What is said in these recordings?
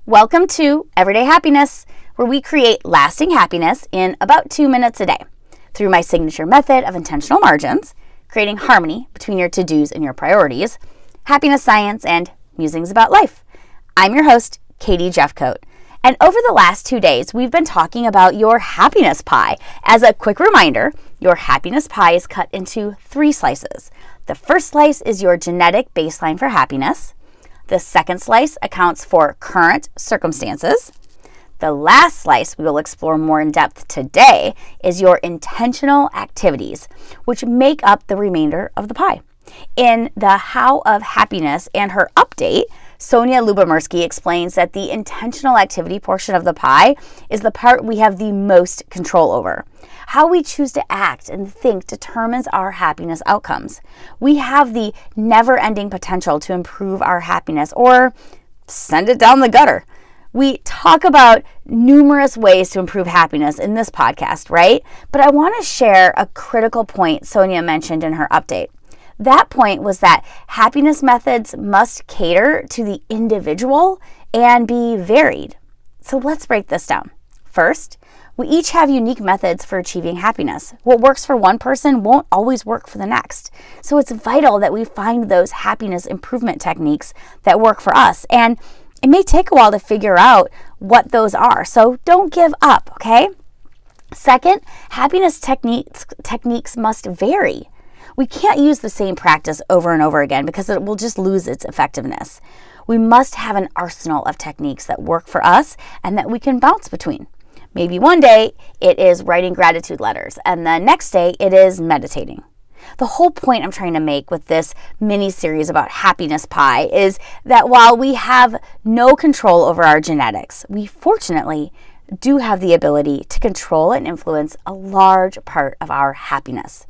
Welcome to Everyday Happiness, where we create lasting happiness in about 2 minutes a day through my signature method of intentional margins, creating harmony between your to-dos and your priorities, happiness science, and musings about life. I'm your host, Katie Jeffcoat, and over the last 2 days, we've been talking about your happiness pie. As a quick reminder, your happiness pie is cut into 3 slices. The first slice is your genetic baseline for happiness. The second slice accounts for current circumstances. The last slice we will explore more in depth today is your intentional activities, which make up the remainder of the pie. In the How of Happiness and her update, Sonia Lyubomirsky explains that the intentional activity portion of the pie is the part we have the most control over. How we choose to act and think determines our happiness outcomes. We have the never-ending potential to improve our happiness or send it down the gutter. We talk about numerous ways to improve happiness in this podcast, right? But I want to share a critical point Sonia mentioned in her update. That point was that happiness methods must cater to the individual and be varied. So let's break this down. First, we each have unique methods for achieving happiness. What works for one person won't always work for the next. So it's vital that we find those happiness improvement techniques that work for us. And it may take a while to figure out what those are. So don't give up, okay? Second, happiness techniques must vary. We can't use the same practice over and over again because it will just lose its effectiveness. We must have an arsenal of techniques that work for us and that we can bounce between. Maybe one day it is writing gratitude letters and the next day it is meditating. The whole point I'm trying to make with this mini series about happiness pie is that while we have no control over our genetics, we fortunately do have the ability to control and influence a large part of our happiness.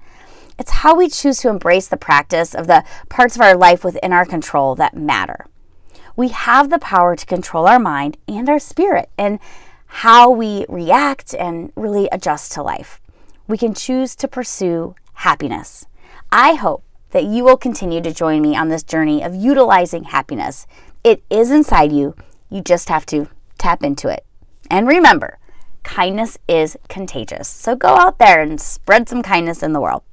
It's how we choose to embrace the practice of the parts of our life within our control that matter. We have the power to control our mind and our spirit and how we react and really adjust to life. We can choose to pursue happiness. I hope that you will continue to join me on this journey of utilizing happiness. It is inside you. You just have to tap into it. And remember, kindness is contagious. So go out there and spread some kindness in the world.